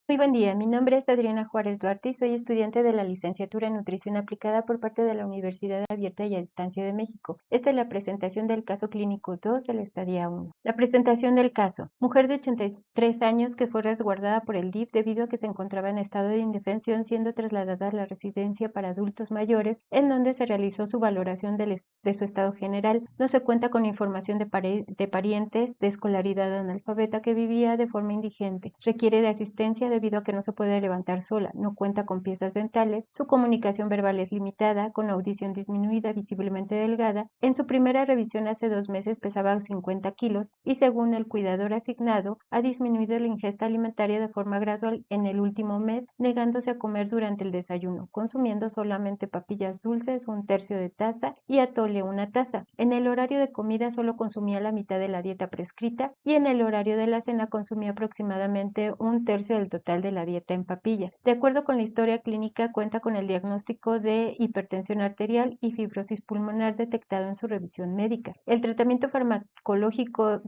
Muy buen día, mi nombre es Adriana Juárez Duarte y soy estudiante de la licenciatura en Nutrición Aplicada por parte de la Universidad Abierta y a Distancia de México. Esta es la presentación del caso clínico 2 de la estadía 1. La presentación del caso. Mujer de 83 años que fue resguardada por el DIF debido a que se encontraba en estado de indefensión, siendo trasladada a la residencia para adultos mayores, en donde se realizó su valoración de su estado general. No se cuenta con información de parientes, de escolaridad analfabeta, que vivía de forma indigente. Requiere de asistencia debido a que no se puede levantar sola, no cuenta con piezas dentales, su comunicación verbal es limitada, con audición disminuida, visiblemente delgada. En su primera revisión hace 2 meses pesaba 50 kilos y según el cuidador asignado, ha disminuido la ingesta alimentaria de forma gradual en el último mes, negándose a comer durante el desayuno, consumiendo solamente papillas dulces, 1/3 de taza y atole 1 taza. En el horario de comida solo consumía la mitad de la dieta prescrita y en el horario de la cena consumía aproximadamente 1/3 del total de la dieta en papilla. De acuerdo con la historia clínica, cuenta con el diagnóstico de hipertensión arterial y fibrosis pulmonar detectado en su revisión médica. El tratamiento farmacológico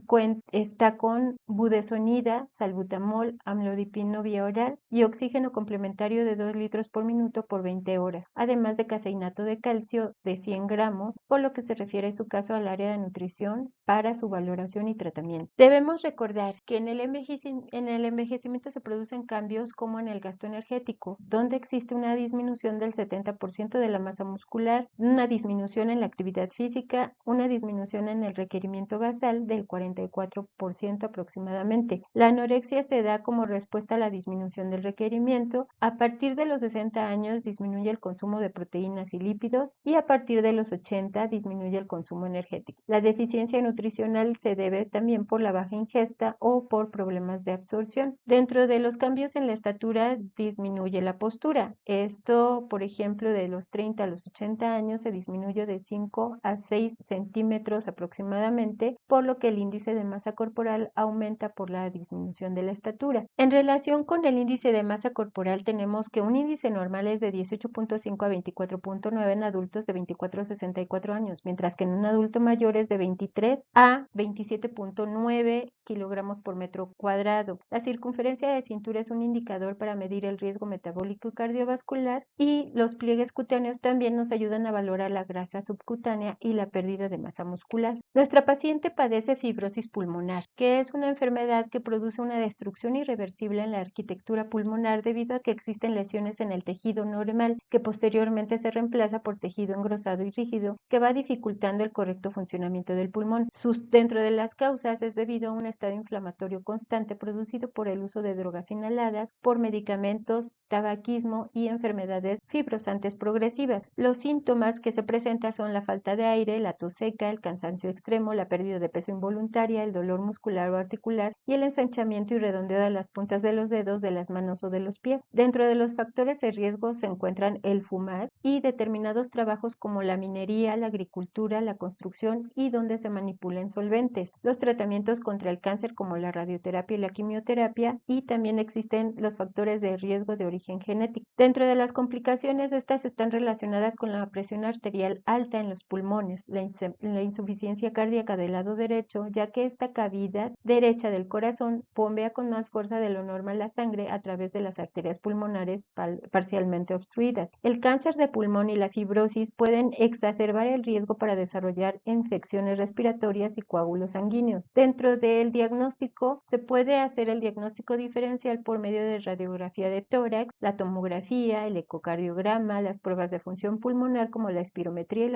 está con budesonida, salbutamol, amlodipino vía oral y oxígeno complementario de 2 litros por minuto por 20 horas, además de caseinato de calcio de 100 gramos, por lo que se refiere su caso al área de nutrición para su valoración y tratamiento. Debemos recordar que en el envejecimiento se producen cambios como en el gasto energético, donde existe una disminución del 70% de la masa muscular, una disminución en la actividad física, una disminución en el requerimiento basal del 44% aproximadamente. La anorexia se da como respuesta a la disminución del requerimiento. A partir de los 60 años disminuye el consumo de proteínas y lípidos y a partir de los 80 disminuye el consumo energético. La deficiencia nutricional se debe también por la baja ingesta o por problemas de absorción. Dentro de los cambios en la estatura disminuye la postura. Esto, por ejemplo, de los 30 a los 80 años se disminuye de 5 a 6 centímetros aproximadamente, por lo que el índice de masa corporal aumenta por la disminución de la estatura. En relación con el índice de masa corporal tenemos que un índice normal es de 18.5 a 24.9 en adultos de 24 a 64 años, mientras que en un adulto mayor es de 23 a 27.9 kilogramos por metro cuadrado. La circunferencia de cintura es un indicador para medir el riesgo metabólico y cardiovascular, y los pliegues cutáneos también nos ayudan a valorar la grasa subcutánea y la pérdida de masa muscular. Nuestra paciente padece fibrosis pulmonar, que es una enfermedad que produce una destrucción irreversible en la arquitectura pulmonar debido a que existen lesiones en el tejido normal que posteriormente se reemplaza por tejido engrosado y rígido que va dificultando el correcto funcionamiento del pulmón. Dentro de las causas es debido a un estado inflamatorio constante producido por el uso de drogas inhaladas, por medicamentos, tabaquismo y enfermedades fibrosantes progresivas. Los síntomas que se presentan son la falta de aire, la tos seca, el cansancio extremo, la pérdida de peso involuntaria, el dolor muscular o articular y el ensanchamiento y redondeo de las puntas de los dedos, de las manos o de los pies. Dentro de los factores de riesgo se encuentran el fumar y determinados trabajos como la minería, la agricultura, la construcción y donde se manipulan solventes. Los tratamientos contra el cáncer como la radioterapia y la quimioterapia, y también existen los factores de riesgo de origen genético. Dentro de las complicaciones, estas están relacionadas con la presión arterial alta en los pulmones, la insuficiencia cardíaca del lado derecho, ya que esta cavidad derecha del corazón bombea con más fuerza de lo normal la sangre a través de las arterias pulmonares parcialmente obstruidas. El cáncer de pulmón y la fibrosis pueden exacerbar el riesgo para desarrollar infecciones respiratorias y coágulos sanguíneos. Dentro del diagnóstico se puede hacer el diagnóstico diferencial por medio de radiografía de tórax, la tomografía, el ecocardiograma, las pruebas de función pulmonar como la espirometría y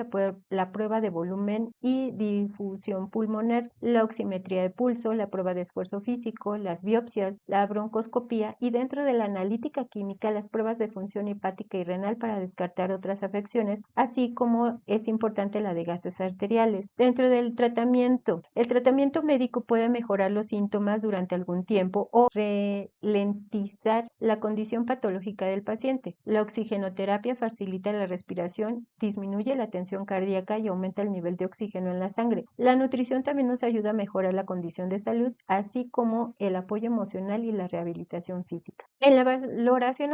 la prueba de volumen y difusión pulmonar, la oximetría de pulso, la prueba de esfuerzo físico, las biopsias, la broncoscopía y dentro de la analítica química las pruebas de función hepática y renal para descartar otras afecciones, así como es importante la de gases arteriales. Dentro del tratamiento, el tratamiento médico puede mejorar los síntomas durante algún tiempo o ralentizar la condición patológica del paciente. La oxigenoterapia facilita la respiración, disminuye la tensión cardíaca y aumenta el nivel de oxígeno en la sangre. La nutrición también nos ayuda a mejorar la condición de salud, así como el apoyo emocional y la rehabilitación física. En la valoración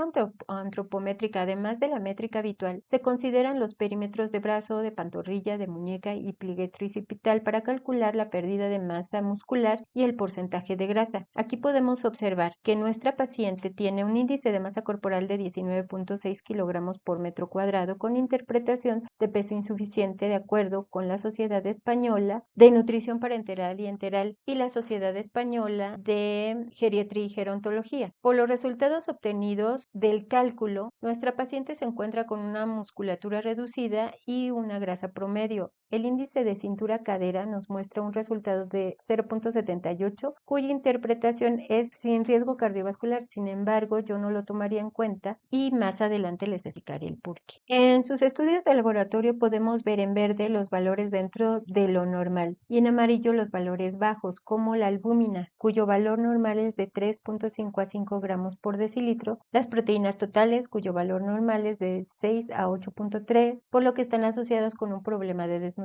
antropométrica, además de la métrica habitual, se consideran los perímetros de brazo, de pantorrilla, de muñeca y pliegue tricipital para calcular la pérdida de masa muscular y el porcentaje de grasa. Aquí podemos observar que nuestra paciente tiene un índice de masa corporal de 19.6 kilogramos por metro cuadrado con interpretación de peso insuficiente de acuerdo con la Sociedad Española de Nutrición Parenteral y Enteral y la Sociedad Española de Geriatría y Gerontología. Por los resultados obtenidos del cálculo, nuestra paciente se encuentra con una musculatura reducida y una grasa promedio. El índice de cintura-cadera nos muestra un resultado de 0.78, cuya interpretación es sin riesgo cardiovascular. Sin embargo, yo no lo tomaría en cuenta y más adelante les explicaré el porqué. En sus estudios de laboratorio podemos ver en verde los valores dentro de lo normal y en amarillo los valores bajos, como la albúmina, cuyo valor normal es de 3.5 a 5 gramos por decilitro, las proteínas totales, cuyo valor normal es de 6 a 8.3, por lo que están asociadas con un problema de desnutrición.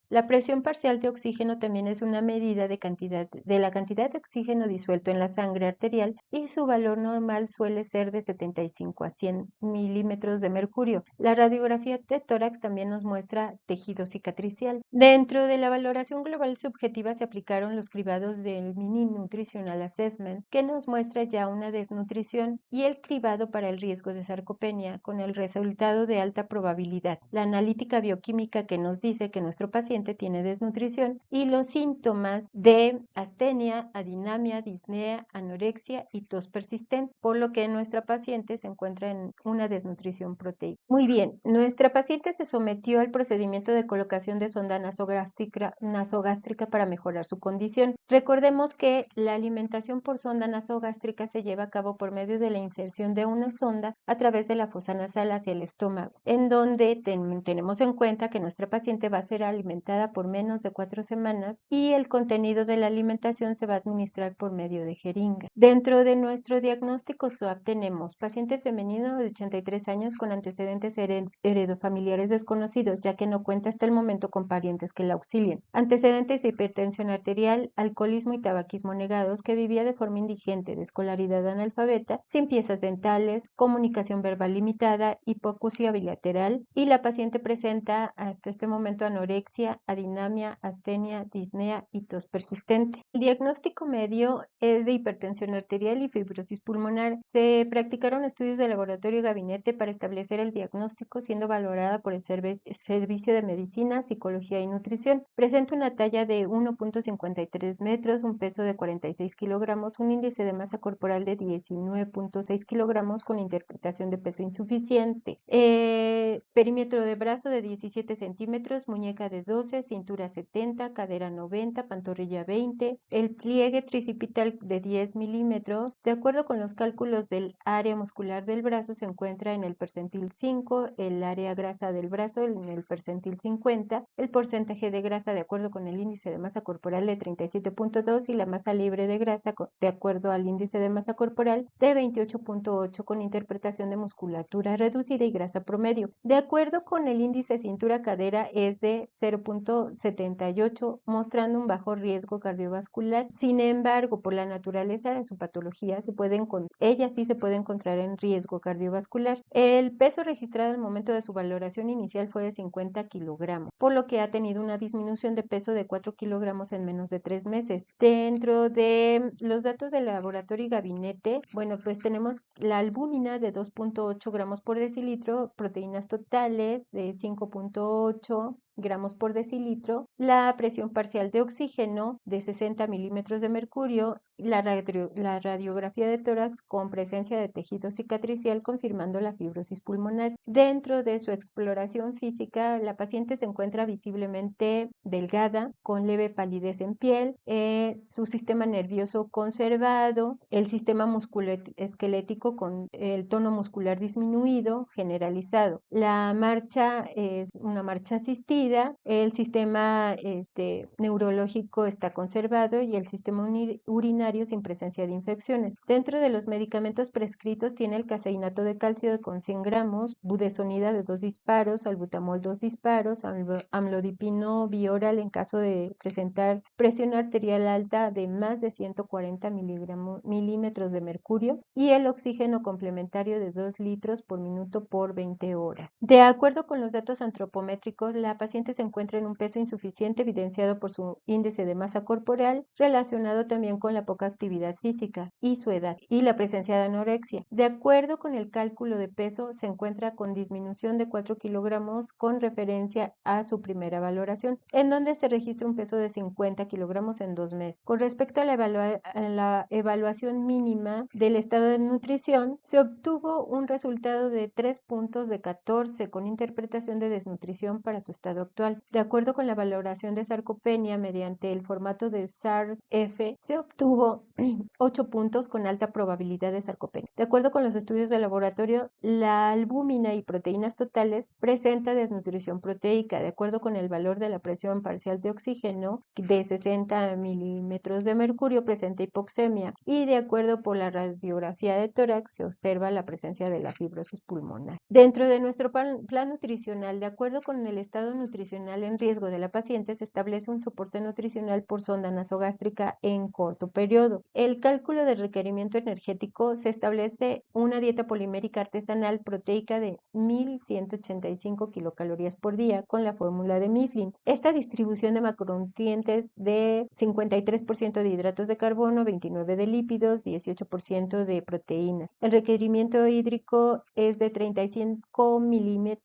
La presión parcial de oxígeno también es una medida de la cantidad de oxígeno disuelto en la sangre arterial y su valor normal suele ser de 75 a 100 milímetros de mercurio. La radiografía de tórax también nos muestra tejido cicatricial. Dentro de la valoración global subjetiva se aplicaron los cribados del Mini Nutritional Assessment, que nos muestra ya una desnutrición, y el cribado para el riesgo de sarcopenia, con el resultado de alta probabilidad. La analítica bioquímica que nos dice que nuestro paciente tiene desnutrición y los síntomas de astenia, adinamia, disnea, anorexia y tos persistente, por lo que nuestra paciente se encuentra en una desnutrición proteica. Muy bien, nuestra paciente se sometió al procedimiento de colocación de sonda nasogástrica para mejorar su condición. Recordemos que la alimentación por sonda nasogástrica se lleva a cabo por medio de la inserción de una sonda a través de la fosa nasal hacia el estómago, en donde tenemos en cuenta que nuestra paciente va a ser alimentada por menos de 4 semanas y el contenido de la alimentación se va a administrar por medio de jeringa. Dentro de nuestro diagnóstico SWAP tenemos paciente femenino de 83 años con antecedentes heredofamiliares desconocidos, ya que no cuenta hasta el momento con parientes que la auxilien. Antecedentes de hipertensión arterial, alcoholismo y tabaquismo negados, que vivía de forma indigente, de escolaridad analfabeta, sin piezas dentales, comunicación verbal limitada, hipoacusia bilateral, y la paciente presenta hasta este momento anorexia, adinamia, astenia, disnea y tos persistente. El diagnóstico medio es de hipertensión arterial y fibrosis pulmonar. Se practicaron estudios de laboratorio y gabinete para establecer el diagnóstico, siendo valorada por el Servicio de Medicina, Psicología y Nutrición. Presenta una talla de 1.53 metros, un peso de 46 kilogramos, un índice de masa corporal de 19.6 kilogramos con interpretación de peso insuficiente. Perímetro de brazo de 17 centímetros, muñeca de 12, cintura 70, cadera 90, pantorrilla 20, el pliegue tricipital de 10 milímetros. De acuerdo con los cálculos del área muscular del brazo, se encuentra en el percentil 5, el área grasa del brazo en el percentil 50, el porcentaje de grasa de acuerdo con el índice de masa corporal de 37.2 y la masa libre de grasa de acuerdo al índice de masa corporal de 28.8 con interpretación de musculatura reducida y grasa promedio. De acuerdo con el índice cintura-cadera es de 0.78, mostrando un bajo riesgo cardiovascular. Sin embargo, por la naturaleza de su patología, ella sí se puede encontrar en riesgo cardiovascular. El peso registrado al momento de su valoración inicial fue de 50 kilogramos, por lo que ha tenido una disminución de peso de 4 kilogramos en menos de 3 meses. Dentro de los datos del laboratorio y gabinete, bueno, pues tenemos la albúmina de 2.8 gramos por decilitro, proteínas totales de 5.8 gramos por decilitro, la presión parcial de oxígeno de 60 milímetros de mercurio, la radiografía de tórax con presencia de tejido cicatricial confirmando la fibrosis pulmonar. Dentro de su exploración física, la paciente se encuentra visiblemente delgada, con leve palidez en piel, su sistema nervioso conservado, el sistema musculoesquelético con el tono muscular disminuido, generalizado. La marcha es una marcha asistida, el sistema neurológico está conservado y el sistema urinario sin presencia de infecciones. Dentro de los medicamentos prescritos tiene el caseinato de calcio con 100 gramos, budesonida de 2 disparos, albutamol 2 disparos, amlodipino bioral en caso de presentar presión arterial alta de más de 140 milímetros de mercurio y el oxígeno complementario de 2 litros por minuto por 20 horas. De acuerdo con los datos antropométricos, la paciente se encuentra en un peso insuficiente evidenciado por su índice de masa corporal, relacionado también con la poca poca actividad física y su edad y la presencia de anorexia. De acuerdo con el cálculo de peso, se encuentra con disminución de 4 kilogramos con referencia a su primera valoración, en donde se registra un peso de 50 kilogramos en 2 meses. Con respecto a la evaluación mínima del estado de nutrición, se obtuvo un resultado de 3 puntos de 14 con interpretación de desnutrición para su estado actual. De acuerdo con la valoración de sarcopenia mediante el formato de SARS-F, se obtuvo 8 puntos con alta probabilidad de sarcopenia. De acuerdo con los estudios de laboratorio, la albúmina y proteínas totales presenta desnutrición proteica. De acuerdo con el valor de la presión parcial de oxígeno de 60 milímetros de mercurio, presenta hipoxemia, y de acuerdo por la radiografía de tórax se observa la presencia de la fibrosis pulmonar. Dentro de nuestro plan nutricional, de acuerdo con el estado nutricional en riesgo de la paciente, se establece un soporte nutricional por sonda nasogástrica en corto periodo. El cálculo del requerimiento energético se establece una dieta polimérica artesanal proteica de 1185 kilocalorías por día con la fórmula de Mifflin. Esta distribución de macronutrientes de 53% de hidratos de carbono, 29% de lípidos, 18% de proteína. El requerimiento hídrico es de 35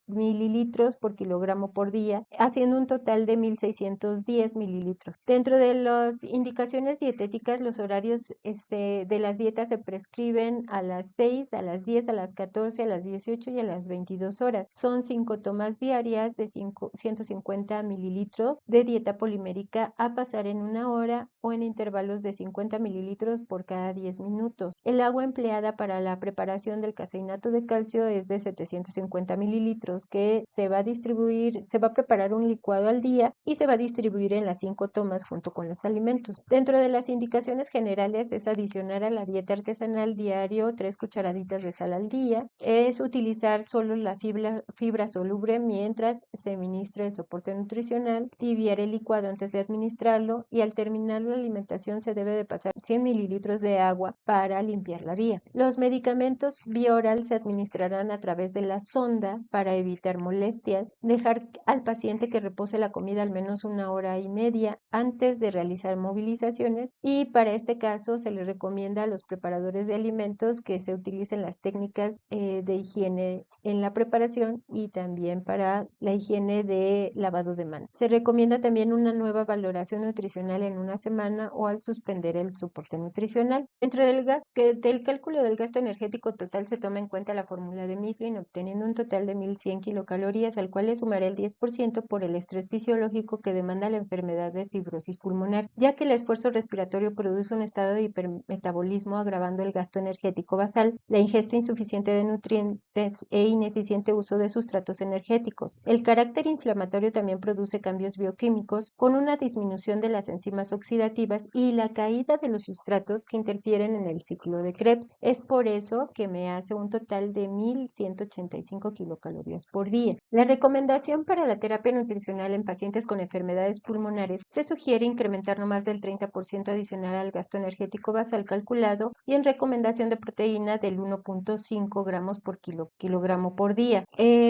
mililitros por kilogramo por día, haciendo un total de 1610 mililitros. Dentro de las indicaciones dietéticas, los horarios de las dietas se prescriben a las 6, a las 10, a las 14, a las 18 y a las 22 horas. Son 5 tomas diarias de 150 mililitros de dieta polimérica a pasar en 1 hora o en intervalos de 50 mililitros por cada 10 minutos. El agua empleada para la preparación del caseinato de calcio es de 750 mililitros que se va a preparar un licuado al día y se va a distribuir en las 5 tomas junto con los alimentos. Dentro de las indicaciones generales es adicionar a la dieta artesanal diario 3 cucharaditas de sal al día, es utilizar solo la fibra soluble mientras se ministra el soporte nutricional, tibiar el licuado antes de administrarlo y al terminar la alimentación se debe de pasar 100 mililitros de agua para limpiar la vía. Los medicamentos vía oral se administrarán a través de la sonda para evitar molestias, dejar al paciente que repose la comida al menos 1 hora y media antes de realizar movilizaciones y para este caso se le recomienda a los preparadores de alimentos que se utilicen las técnicas de higiene en la preparación y también para la higiene de lavado de manos. Se recomienda también una nueva valoración nutricional en 1 semana o al suspender el soporte nutricional. Dentro del cálculo del gasto energético total se toma en cuenta la fórmula de Mifflin, obteniendo un total de 1100 kilocalorías, al cual le sumará el 10% por el estrés fisiológico que demanda la enfermedad de fibrosis pulmonar, ya que el esfuerzo respiratorio produce un estado de hipermetabolismo agravando el gasto energético basal, la ingesta insuficiente de nutrientes e ineficiente uso de sustratos energéticos. El carácter inflamatorio también produce cambios bioquímicos con una disminución de las enzimas oxidativas y la caída de los sustratos que interfieren en el ciclo de Krebs. Es por eso que me hace un total de 1185 kilocalorías por día. La recomendación para la terapia nutricional en pacientes con enfermedades pulmonares se sugiere incrementar no más del 30% adicional al gasto energético basal calculado y en recomendación de proteína del 1.5 gramos por kilogramo por día.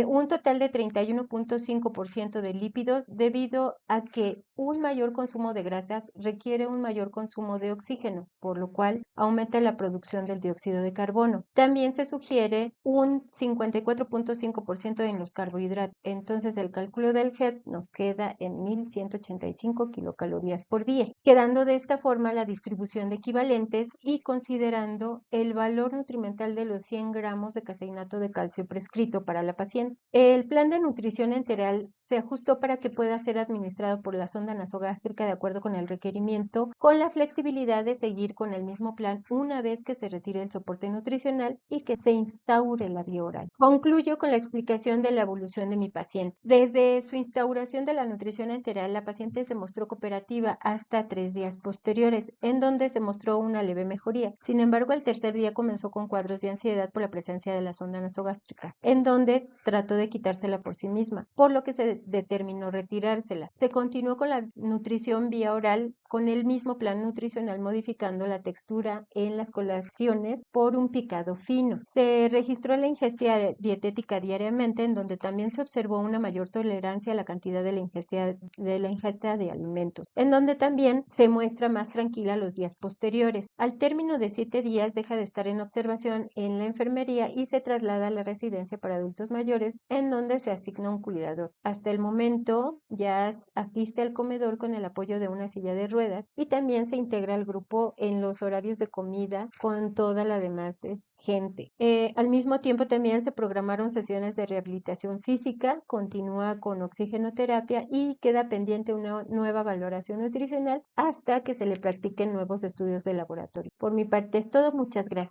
Un total de 31.5% de lípidos debido a que un mayor consumo de grasas requiere un mayor consumo de oxígeno, por lo cual aumenta la producción del dióxido de carbono. También se sugiere un 54.5% en los carbohidratos. Entonces el cálculo del GET nos queda en 1185 kilocalorías por día, quedando de esta forma la distribución de equivalentes y considerando el valor nutrimental de los 100 gramos de caseinato de calcio prescrito para la paciente. El plan de nutrición enteral se ajustó para que pueda ser administrado por la sonda nasogástrica de acuerdo con el requerimiento, con la flexibilidad de seguir con el mismo plan una vez que se retire el soporte nutricional y que se instaure la vía oral. Concluyo con la explicación de la evolución de mi paciente. Desde su instauración de la nutrición enteral, la paciente se mostró cooperativa hasta 3 días posteriores, en donde se mostró una leve mejoría. Sin embargo, el tercer día comenzó con cuadros de ansiedad por la presencia de la sonda nasogástrica, en donde trató de quitársela por sí misma, por lo que se determinó retirársela. Se continuó con la nutrición vía oral con el mismo plan nutricional, modificando la textura en las colaciones por un picado fino. Se registró la ingesta dietética diariamente, en donde también se observó una mayor tolerancia a la cantidad de la ingesta de alimentos, en donde también se muestra más tranquila los días posteriores. Al término de 7 días deja de estar en observación en la enfermería y se traslada a la residencia para adultos mayores, en donde se asigna un cuidador. Hasta el momento ya asiste al comedor con el apoyo de una silla de ruedas y también se integra al grupo en los horarios de comida con toda la demás gente. Al mismo tiempo también se programaron sesiones de rehabilitación física, continúa con oxigenoterapia y queda pendiente una nueva valoración nutricional hasta que se le practiquen nuevos estudios de laboratorio. Por mi parte es todo, muchas gracias.